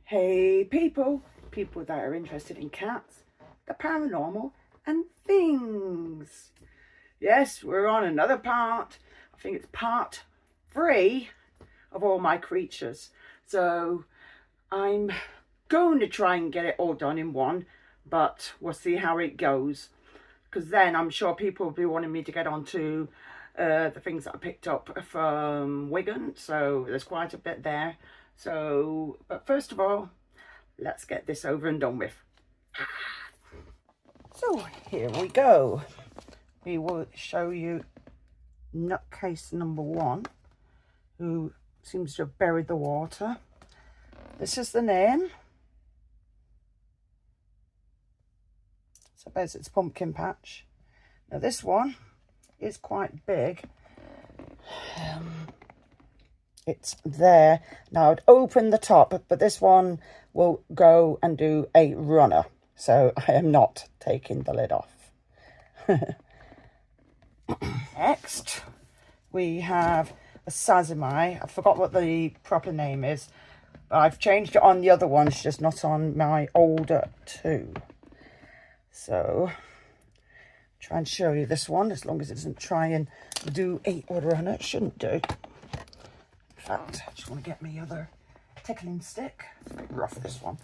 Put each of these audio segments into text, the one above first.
Hey people that are interested in cats, the paranormal and things. Yes, we're on another part. I think it's part 3 of all my creatures. So I'm going to try and get it all done in one, but we'll see how it goes. Because then I'm sure people will be wanting me to get on to the things that I picked up from Wigan. So there's quite a bit there. So, but first of all, let's get this over and done with. So here we go. We will show you nutcase number 1, who seems to have buried the water. This is the name. So there's its pumpkin patch. Now this one is quite big. It's there. Now I'd open the top, but this one will go and do a runner. So I am not taking the lid off. Next, we have a Shazza. I forgot what the proper name is, but I've changed it on the other ones, just not on my older 2. So try and show you this one, as long as it doesn't try and do a runner. It shouldn't do. In fact, I just want to get my other tickling stick. It's a bit rough, this one.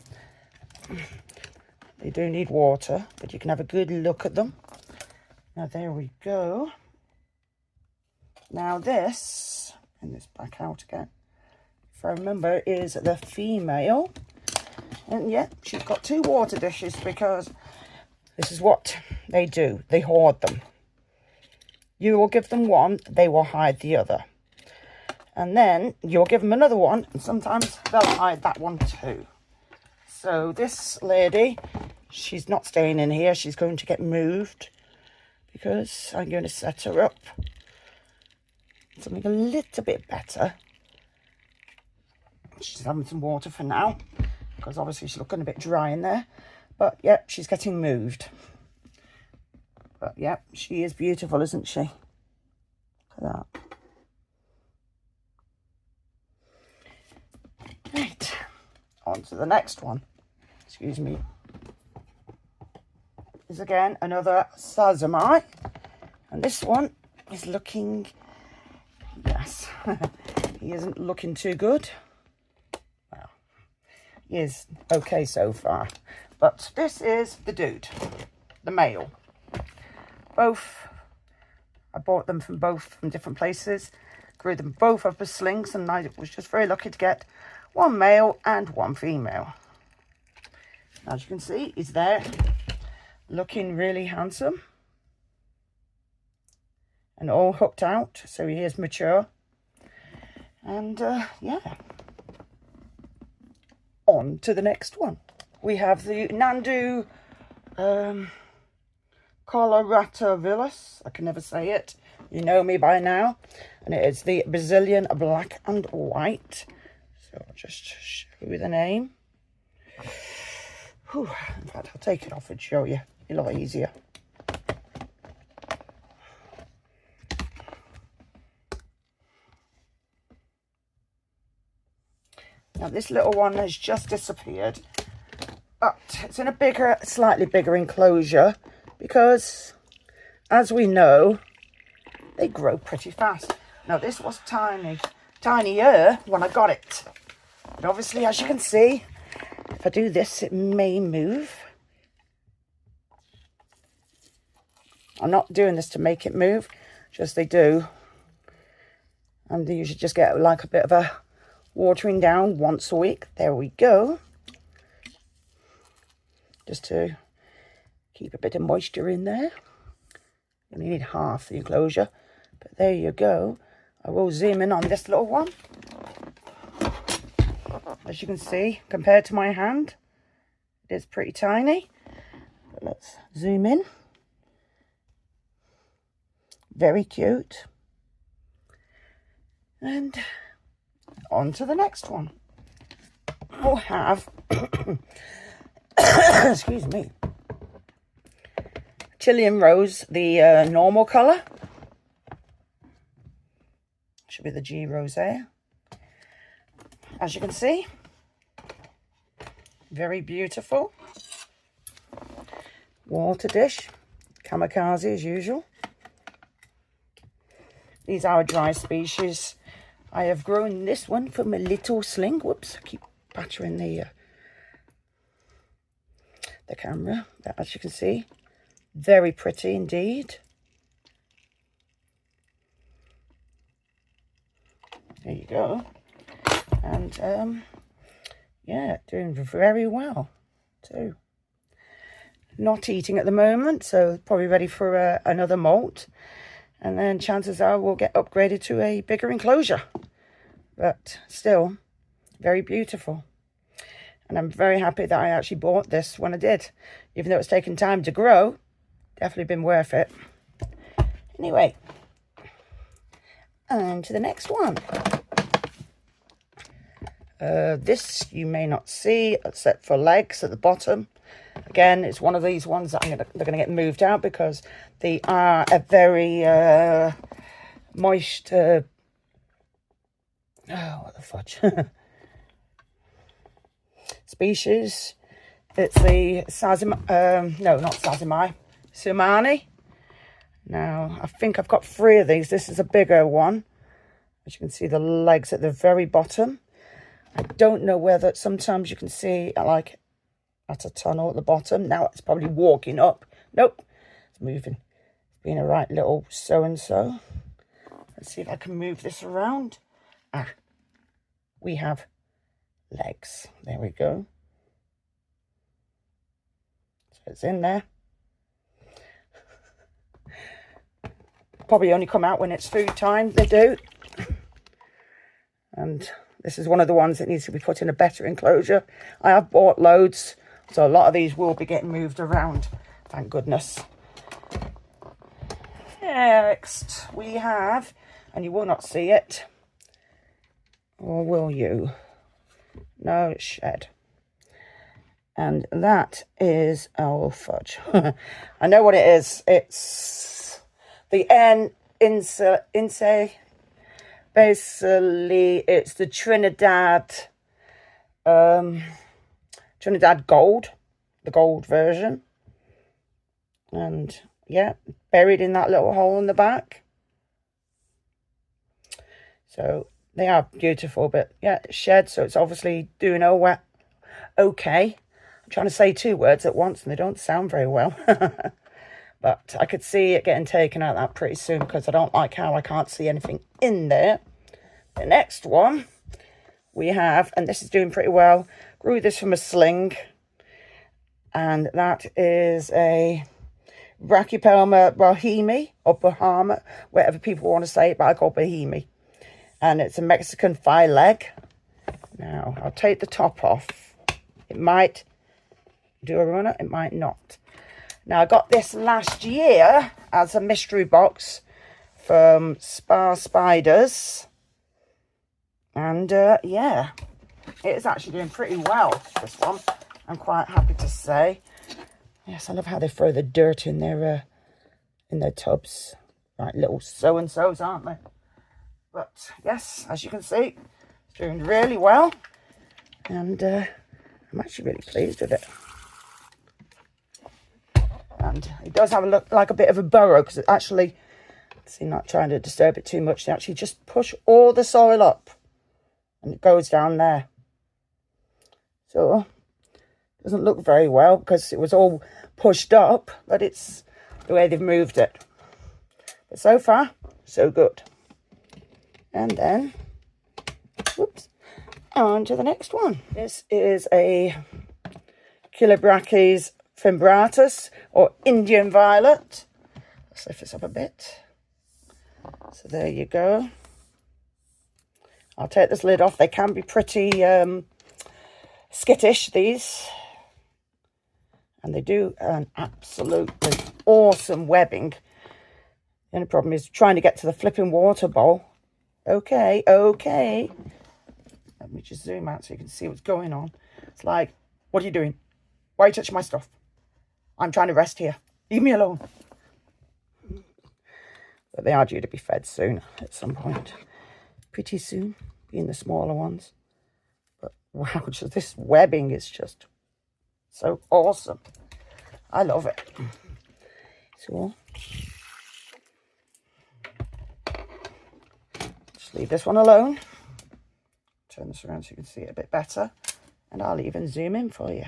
They do need water, but you can have a good look at them. Now, there we go. Now this, bring this back out again, if I remember, is the female. And yeah, she's got 2 water dishes because this is what they do. They hoard them. You will give them one, they will hide the other. And then you'll give them another one, and sometimes they'll hide that one too. So this lady, she's not staying in here. She's going to get moved because I'm going to set her up something a little bit better. She's having some water for now because obviously she's looking a bit dry in there. But yeah, she's getting moved. But yeah, she is beautiful, isn't she? Look at that. Right, on to the next one. Excuse me. Is again another Shazza, and this one is looking, yes, he isn't looking too good. Well, he is okay so far, but this is the dude, the male. Both, I bought them from different places, grew them both up as slings, and I was just very lucky to get one male and one female. As you can see, he's there, looking really handsome and all hooked out, so he is mature. And yeah, on to the next one. We have the Nandu Coloratavilus. I can never say it, you know me by now, and it is the Brazilian black and white. So I'll just show you the name. Whew. In fact, I'll take it off and show you a lot easier. Now this little one has just disappeared, but it's in a bigger, slightly bigger enclosure because, as we know, they grow pretty fast. Now this was tinier when I got it. But obviously, as you can see, if I do this, it may move. I'm not doing this to make it move, just they do. And you should just get like a bit of a watering down once a week. There we go. Just to keep a bit of moisture in there. You only need half the enclosure, but there you go. I will zoom in on this little one. As you can see, compared to my hand, it is pretty tiny. But let's zoom in. Very cute. And on to the next one. We'll have, excuse me, Chilean Rose, the normal colour. Should be the G Rose there. As you can see, Very beautiful. Water dish. Kamikaze as usual. These are a dry species. I have grown this one from a little sling. Whoops, I keep battering the camera. But as you can see, very pretty indeed. There you go. And yeah, doing very well too. Not eating at the moment, so probably ready for another molt. And then chances are we'll get upgraded to a bigger enclosure. But still, very beautiful. And I'm very happy that I actually bought this when I did. Even though it's taken time to grow, definitely been worth it. Anyway, on to the next one. This you may not see, except for legs at the bottom. Again, it's one of these ones that they're going to get moved out because they are a very moist... oh, what the fudge. Species. It's the no, not Sazimai. Sumani. Now, I think I've got 3 of these. This is a bigger one. As you can see, the legs at the very bottom. I don't know whether sometimes you can see like at a tunnel at the bottom. Now it's probably walking up. Nope, it's moving. It's being a right little so-and-so. Let's see if I can move this around. Ah, we have legs. There we go. So it's in there. Probably only come out when it's food time, they do. And this is one of the ones that needs to be put in a better enclosure. I have bought loads, so a lot of these will be getting moved around. Thank goodness. Next, we have, and you will not see it, or will you? No, it's shed. And that is, oh fudge. I know what it is. It's the Inse. Basically, it's the Trinidad gold, the gold version. And yeah, buried in that little hole in the back. So they are beautiful, but yeah, it's shed, so it's obviously doing okay. I'm trying to say 2 words at once and they don't sound very well. But I could see it getting taken out that pretty soon because I don't like how I can't see anything in there. The next one we have, and this is doing pretty well, grew this from a sling. And that is a Brachypelma bohemi, or Bahama, whatever people want to say it, but I call it bohemi. And it's a Mexican thigh leg. Now, I'll take the top off. It might do a runner, it might not. Now, I got this last year as a mystery box from Spa Spiders. And, yeah, it is actually doing pretty well, this one. I'm quite happy to say. Yes, I love how they throw the dirt in their tubs. Right, little so-and-sos, aren't they? But, yes, as you can see, it's doing really well. And I'm actually really pleased with it. And it does have a look like a bit of a burrow because it actually, see, not trying to disturb it too much, they actually just push all the soil up and it goes down there. So it doesn't look very well because it was all pushed up, but it's the way they've moved it. But so far, so good. And then, whoops, on to the next one. This is a Chilobrachys fimbriatus, or Indian violet. Let's lift this up a bit. So there you go. I'll take this lid off. They can be pretty skittish, these. And they do an absolutely awesome webbing. The only problem is trying to get to the flipping water bowl. Okay. Let me just zoom out so you can see what's going on. It's like, what are you doing? Why are you touching my stuff? I'm trying to rest here. Leave me alone. But they are due to be fed soon, at some point. Pretty soon, being the smaller ones. But wow, just this webbing is just So awesome. I love it. So just leave this one alone. Turn this around so you can see it a bit better. And I'll even zoom in for you.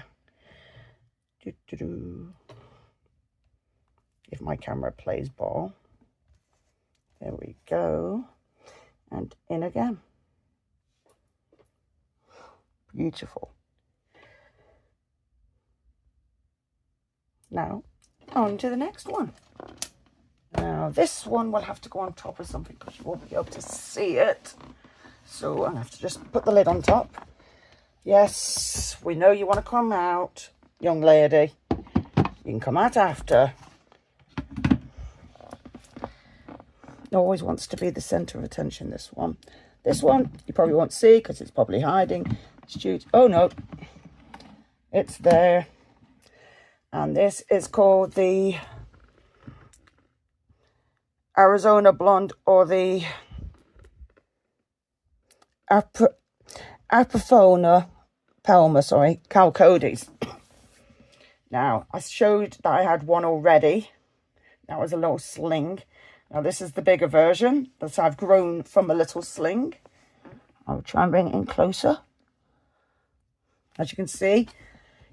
If my camera plays ball. There we go. And in again. Beautiful. Now, on to the next one. Now, this one will have to go on top of something because you won't be able to see it. So, I have to just put the lid on top. Yes, we know you want to come out, young lady. You can come out after. Always wants to be the centre of attention, this one. This one, you probably won't see because it's probably hiding. Oh, no. It's there. And this is called the Arizona Blonde, or the Apophona Palma, Calcodes. Now, I showed that I had one already. That was a little sling. Now, this is the bigger version that I've grown from a little sling. I'll try and bring it in closer. As you can see,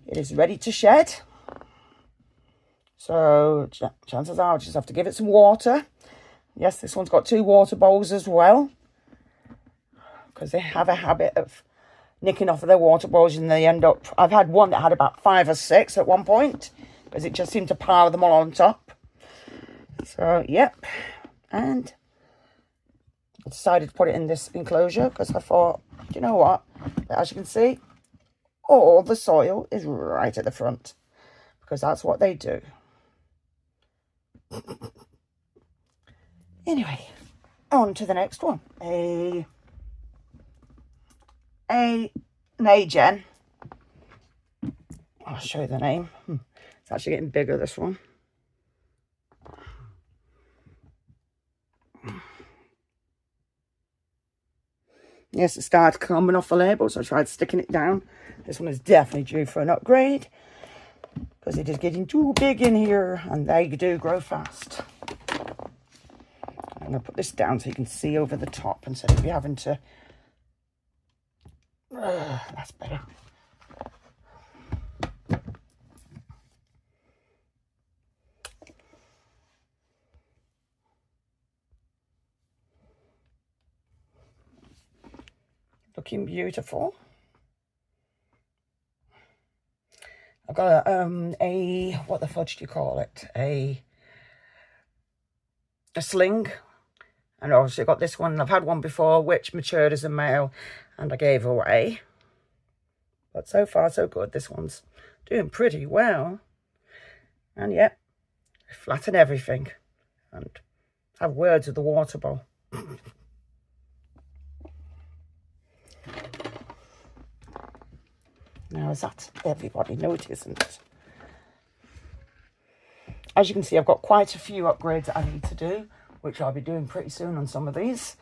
it is ready to shed. So, chances are I'll just have to give it some water. Yes, this one's got 2 water bowls as well, because they have a habit of nicking off of their water bowls, and they end up... I've had one that had about 5 or 6 at one point, because it just seemed to pile them all on top. So, yep. And I decided to put it in this enclosure, because I thought, do you know what? As you can see, all the soil is right at the front, because that's what they do. Anyway, on to the next one. An A-gen. I'll show you the name. It's actually getting bigger, this one. Yes, it started coming off the label, so I tried sticking it down. This one is definitely due for an upgrade, because it is getting too big in here, and they do grow fast. I'm going to put this down so you can see over the top instead of you having to... that's better. Looking beautiful. I've got a what the fudge do you call it? A sling. And obviously I got this one. I've had one before which matured as a male and I gave away. But so far so good. This one's doing pretty well. And yet, flatten everything. And have words with the water bowl. Now, is that everybody noticing it? As you can see, I've got quite a few upgrades that I need to do, which I'll be doing pretty soon on some of these,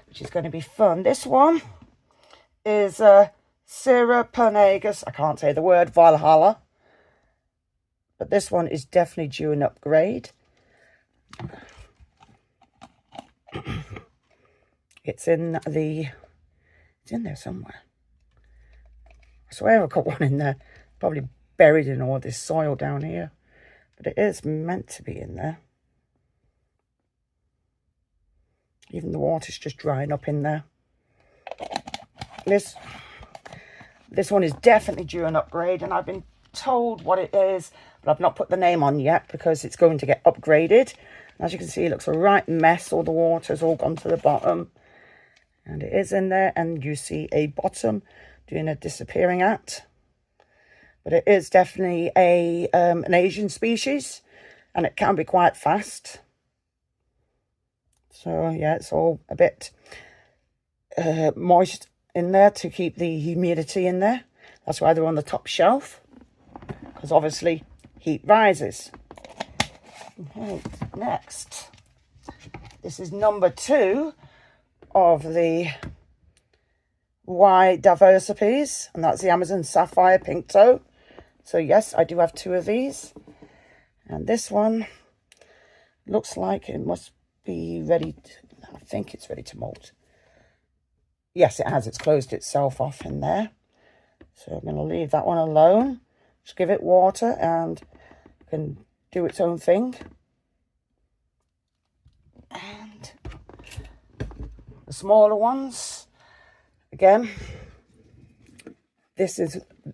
which is going to be fun. This one is Syrapanagus. I can't say the word, Valhalla. But this one is definitely due an upgrade. It's in there somewhere. I swear I've got one in there, probably buried in all this soil down here. But it is meant to be in there. Even the water's just drying up in there. This one is definitely due an upgrade, and I've been told what it is, but I've not put the name on yet because it's going to get upgraded. As you can see, it looks a right mess. All the water's all gone to the bottom. And it is in there, and you see a bottom doing a disappearing act. But it is definitely an Asian species, and it can be quite fast. So, yeah, it's all a bit moist in there to keep the humidity in there. That's why they're on the top shelf, because obviously heat rises. Okay, next. This is number 2 of the Y Diversities, and that's the Amazon Sapphire Pink Toe. So yes, I do have 2 of these. And this one looks like it must be ready to, I think it's ready to molt. Yes, it has. It's closed itself off in there. So I'm going to leave that one alone. Just give it water and it can do its own thing. And the smaller ones, again,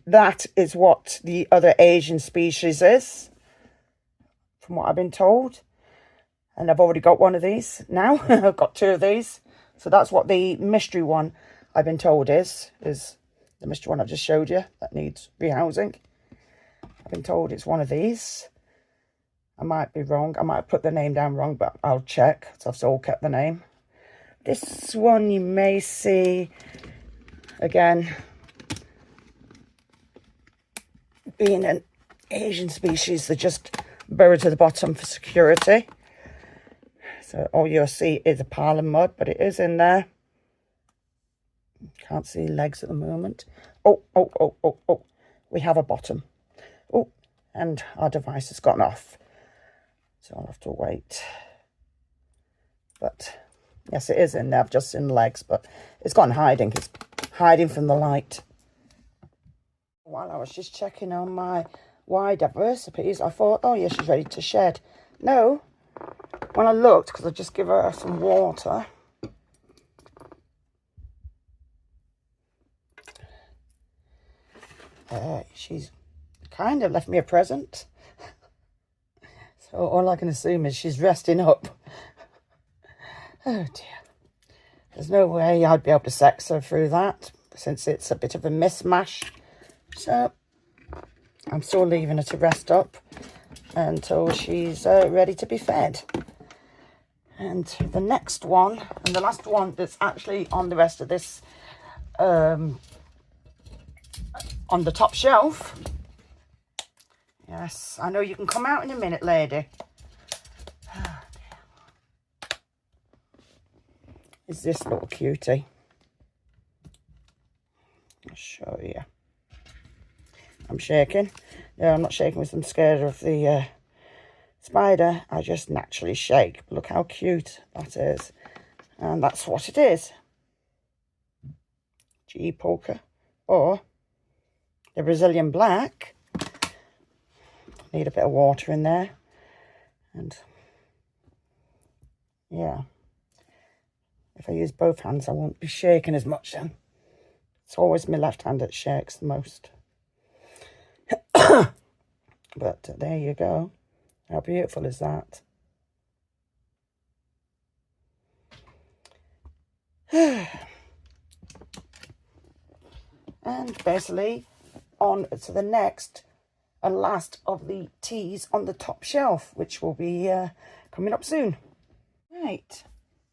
that is what the other Asian species is, from what I've been told. And I've already got one of these now. I've got 2 of these. So that's what the mystery one I've been told is the mystery one I just showed you that needs rehousing. I've been told it's one of these. I might be wrong. I might have put the name down wrong, but I'll check. So I've still kept the name. This one you may see, again, being an Asian species, they're just buried to the bottom for security. So all you'll see is a pile of mud, but it is in there. Can't see legs at the moment. Oh. We have a bottom. Oh, and our device has gone off. So I'll have to wait. But yes, it is in there. I've just seen legs, but it's gone hiding. It's hiding from the light. While I was just checking on my wide recipes, I thought, oh yeah, she's ready to shed. No, when I looked, because I just give her some water. She's kind of left me a present. So all I can assume is she's resting up. Oh dear. There's no way I'd be able to sex her through that, since it's a bit of a mismatch. So I'm still leaving her to rest up until she's ready to be fed. And the next one, and the last one that's actually on the rest of this, on the top shelf. Yes, I know you can come out in a minute, lady. Is this little cutie? I'll show you. I'm shaking. No, I'm not shaking because I'm scared of the spider. I just naturally shake. Look how cute that is. And that's what it is. G polka. Or the Brazilian black. Need a bit of water in there. And yeah. If I use both hands, I won't be shaking as much then. It's always my left hand that shakes the most. But there you go. How beautiful is that? And basically on to the next and last of the teas on the top shelf, which will be coming up soon. Right,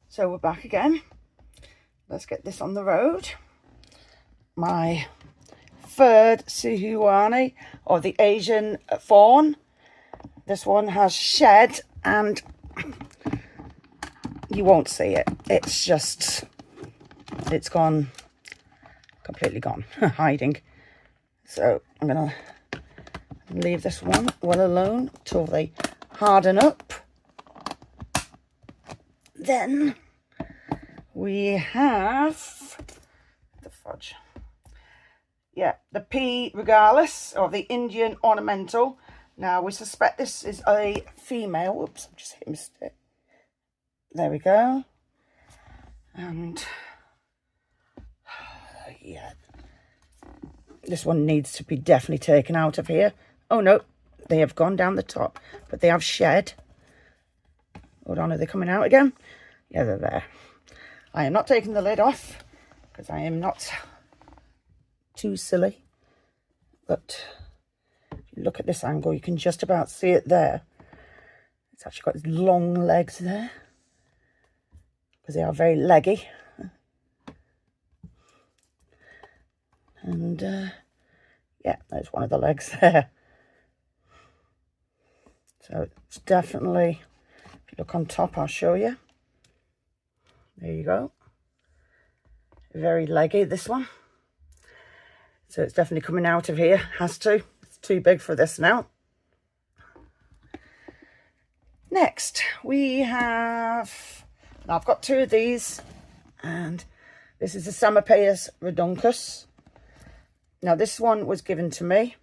so we're back again. Let's get this on the road. My third Sihuani, or the Asian fawn. This one has shed and you won't see it. It's just, it's gone, completely gone, hiding. So I'm going to leave this one well alone till they harden up. Then we have the fudge. Yeah, the P. regalis, or the Indian ornamental. Now, we suspect this is a female. Whoops, I'm just hitting my stick. There we go. And, yeah. This one needs to be definitely taken out of here. Oh, no, they have gone down the top, but they have shed. Hold on, are they coming out again? Yeah, they're there. I am not taking the lid off, because I am not too silly, but if you look at this angle, you can just about see it there. It's actually got its long legs there, because they are very leggy. And yeah, there's one of the legs there. So it's definitely, if you look on top, I'll show you. There you go. Very leggy, this one. So it's definitely coming out of here, has to. It's too big for this now. Next, we have, now I've got 2 of these, and this is the Samapeus reduncus. Now this one was given to me.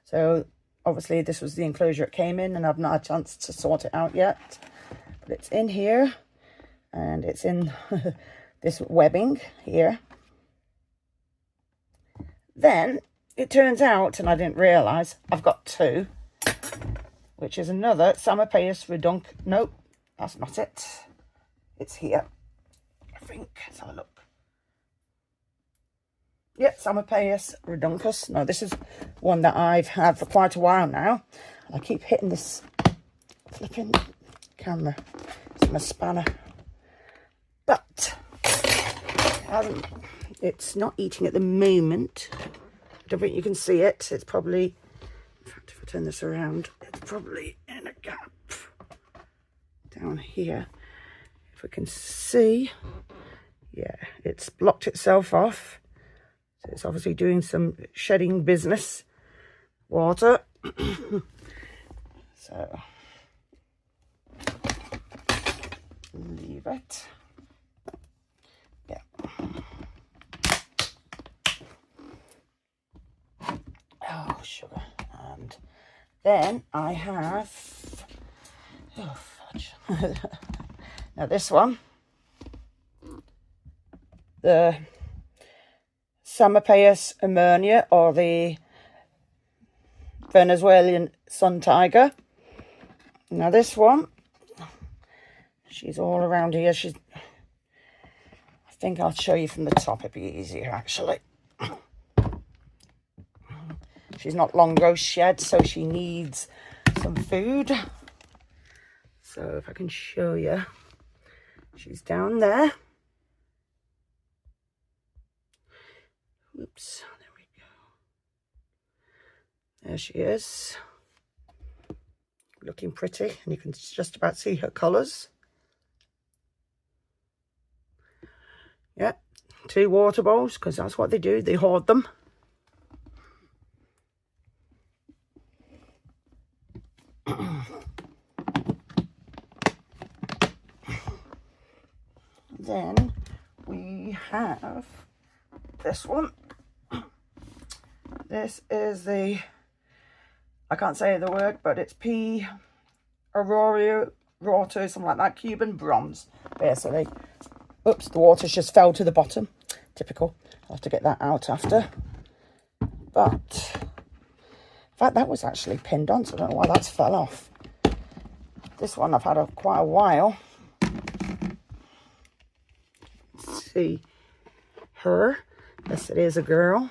So obviously this was the enclosure it came in, and I've not had a chance to sort it out yet. But it's in here, and it's in this webbing here. Then it turns out, and I didn't realise, I've got 2, which is another Samapeus reduncus. Nope, that's not it. It's here, I think. Let's have a look. Yep, Samapeus reduncus. Now this is one that I've had for quite a while now. I keep hitting this flipping camera. It's my spanner. But it's not eating at the moment. I don't think you can see it. It's probably, in fact, if I turn this around, it's probably in a gap down here. If we can see, yeah, it's blocked itself off. So it's obviously doing some shedding business. Water. So leave it. Yeah. Oh, sugar. And then I have, oh fudge. Now this one, the Samapeus emernia, or the Venezuelan sun tiger. Now this one, she's all around here. I think I'll show you from the top. It'd be easier actually. She's not long ago shed, so she needs some food. So if I can show you, she's down there. Oops, there we go. There she is. Looking pretty, and you can just about see her colours. Yeah, 2 water bowls, because that's what they do. They hoard them. Then we have this one. This is the, I can't say the word, but it's P. Aurora Roto, something like that, Cuban bronze, basically. Oops, the water's just fell to the bottom. Typical. I'll have to get that out after. But, in fact, that was actually pinned on, so I don't know why that's fell off. This one I've had quite a while. Let's see her. Yes, it is a girl.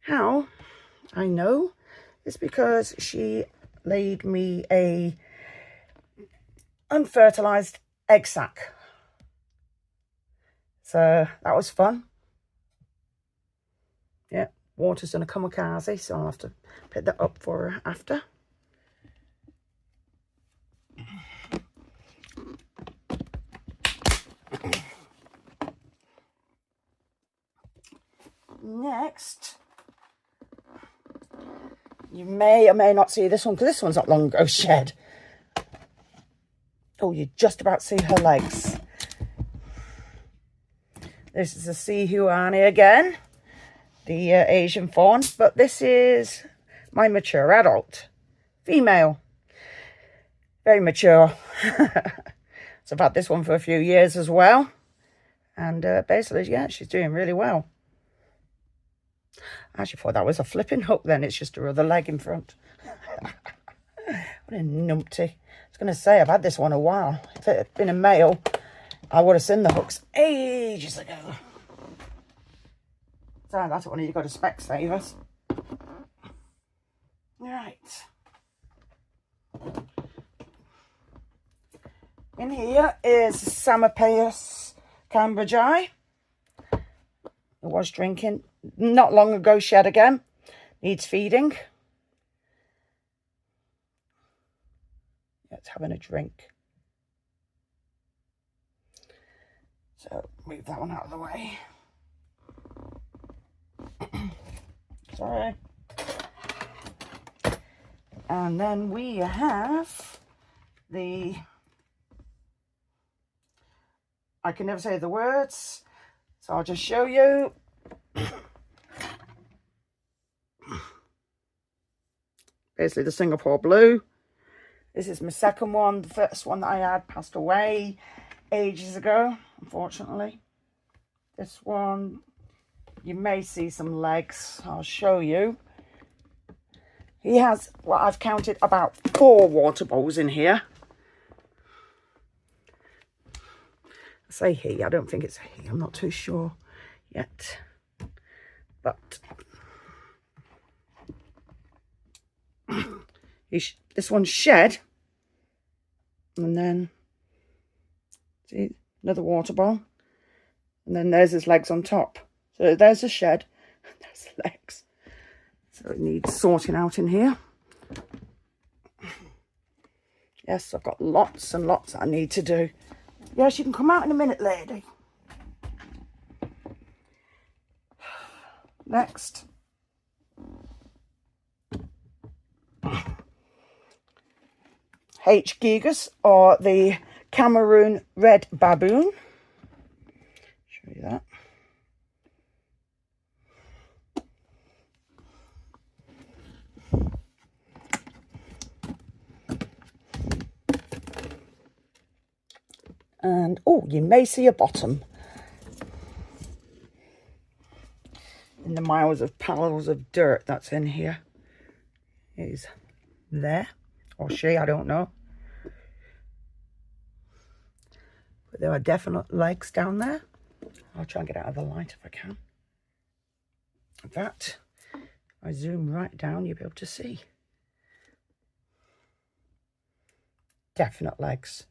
How I know is because she laid me a unfertilized egg sac. So that was fun. Yeah, water's done a kamikaze, so I'll have to pick that up for her after. Next, you may or may not see this one, because this one's not long ago shed. Oh, you just about see her legs. This is a Sihuani again, the Asian fawn, but this is my mature adult, female. Very mature. So I've had this one for a few years as well. And basically, yeah, she's doing really well. I actually thought that was a flipping hook then. It's just her other leg in front. What a numpty. I was going to say, I've had this one a while. If it had been a male, I would have seen the hooks ages ago. So that's one of you got to Specsavers. Right. In here is Samapeus cambridgei. It was drinking. Not long ago shed again. Needs feeding. It's having a drink. So move that one out of the way. Sorry. And then we have the, I can never say the words, so I'll just show you. Basically the Singapore blue. This is my second one. The first one that I had passed away ages ago, unfortunately. This one, you may see some legs. I'll show you. He has, well, I've counted about 4 water bowls in here. I say he, I don't think it's a he. I'm not too sure yet. But this one's shed. And then, see, another water bowl. And then there's his legs on top. So there's a shed, and there's the legs. So it needs sorting out in here. Yes, I've got lots and lots that I need to do. Yes, you can come out in a minute, lady. Next. H. gigas, or the Cameroon red baboon. Show you that. And, oh, you may see a bottom. In the miles of piles of dirt that's in here. Is there. Or she, I don't know. But there are definite legs down there. I'll try and get out of the light if I can. That, if I zoom right down, you'll be able to see. Definite legs.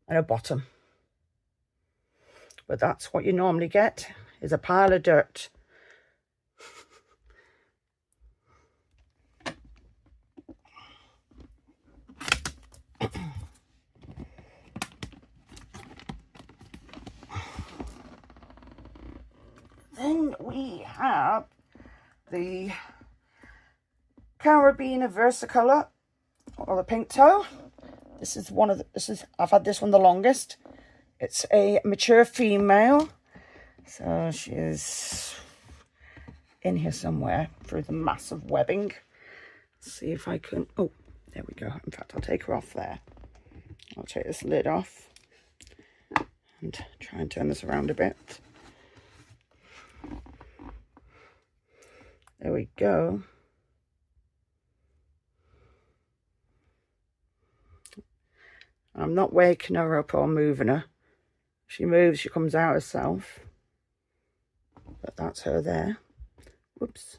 And a bottom. But that's what you normally get, is a pile of dirt. Then we have the Carabiner Versicolor, or the pink toe. This is one of the, I've had this one the longest. It's a mature female. So she is in here somewhere through the massive webbing. Let's see if I can, oh, there we go. In fact, I'll take her off there. I'll take this lid off and try and turn this around a bit. There we go. I'm not waking her up or moving her. She moves, she comes out herself. But that's her there. Whoops.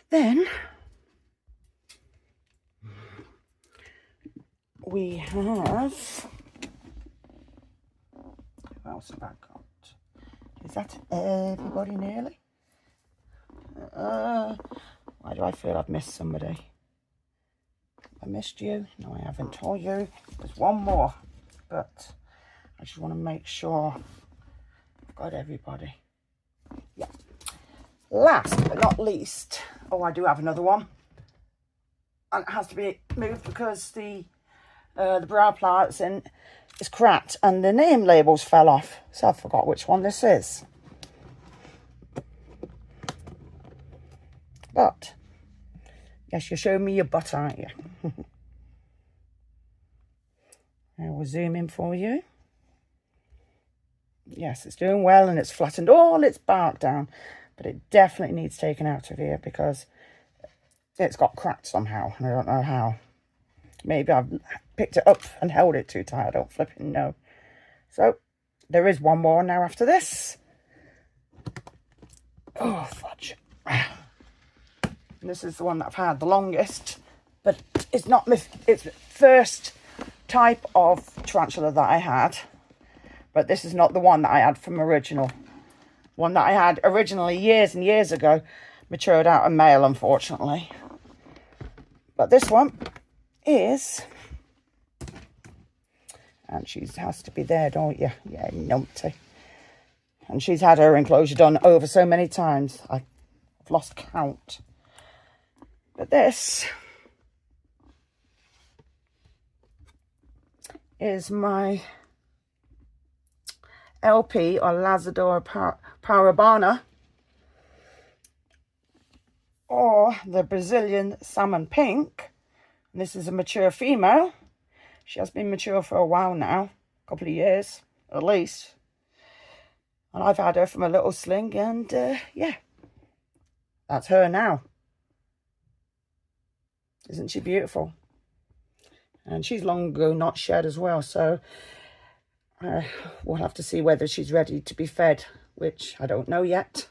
Then we have, who else have I got? Is that everybody nearly? Why do I feel I've missed somebody? I missed you? No, I haven't told you. There's one more, but I just want to make sure I've got everybody. Yeah. Last but not least, oh, I do have another one. And it has to be moved because the brow ply that's in is cracked and the name labels fell off. So I forgot which one this is. But, yes, you're showing me your butt, aren't you? I will zoom in for you. Yes, it's doing well and it's flattened all its bark down. But it definitely needs taken out of here because it's got cracked somehow. And I don't know how. Maybe I've picked it up and held it too tight. I don't flipping know. So, there is one more now after this. Oh, fudge. This is the one that I've had the longest, but it's not my, it's the first type of tarantula that I had, but this is not the one that I had from original. One that I had originally years and years ago matured out a male, unfortunately. But this one is, and she has to be there, don't you? Yeah, numpty. And she's had her enclosure done over so many times. I've lost count. But this is my LP or Lazador Parabana, or the Brazilian Salmon Pink. And this is a mature female. She has been mature for a while now, a couple of years at least. And I've had her from a little sling, and yeah, that's her now. Isn't she beautiful? And she's long ago not shed as well, so we'll have to see whether she's ready to be fed, which I don't know yet.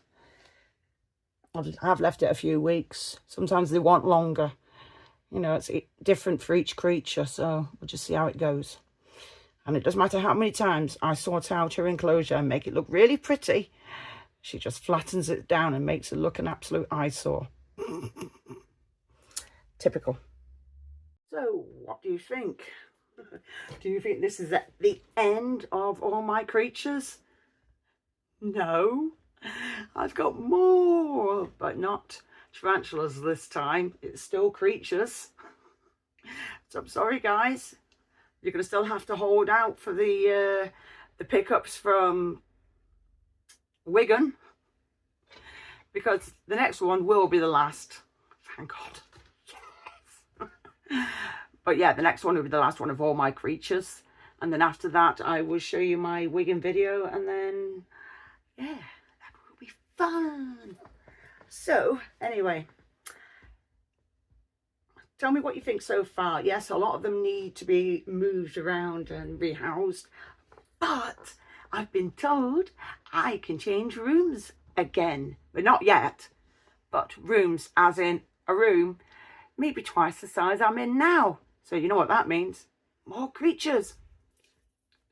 I've left it a few weeks. Sometimes they want longer. You know, it's different for each creature, so we'll just see how it goes. And it doesn't matter how many times I sort out her enclosure and make it look really pretty, she just flattens it down and makes it look an absolute eyesore. Typical. So, what do you think? Do you think this is at the end of all my creatures? No. I've got more, but not tarantulas this time. It's still creatures. So I'm sorry, guys. You're going to still have to hold out for the pickups from Wigan, because the next one will be the last. Thank God. Yes. But yeah, the next one will be the last one of all my creatures. And then after that, I will show you my Wigan video. And then, yeah, that will be fun. So, anyway, tell me what you think so far. Yes, a lot of them need to be moved around and rehoused. But I've been told I can change rooms again. But not yet. But rooms as in a room maybe twice the size I'm in now. So you know what that means. More creatures.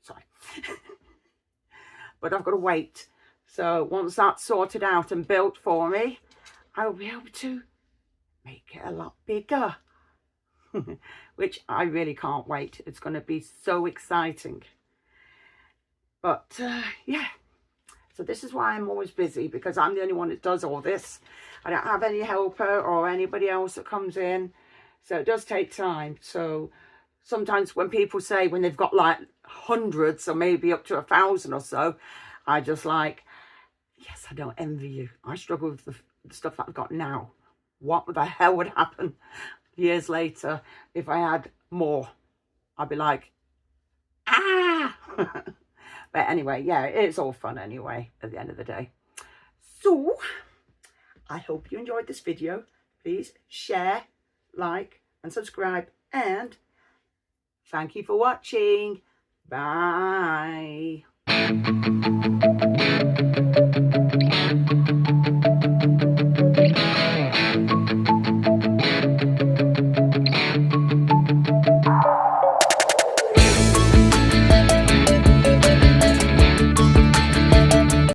Sorry. But I've got to wait. So once that's sorted out and built for me, I'll be able to make it a lot bigger. Which I really can't wait. It's going to be so exciting. But yeah. So this is why I'm always busy, because I'm the only one that does all this. I don't have any helper or anybody else that comes in. So it does take time. So sometimes when people say when they've got like hundreds or maybe up to 1,000 or so, I just like, yes, I don't envy you. I struggle with the stuff that I've got now. What the hell would happen years later if I had more? I'd be like, ah! But anyway, yeah, it's all fun anyway at the end of the day. So, I hope you enjoyed this video. Please share, like, and subscribe. And thank you for watching. Bye.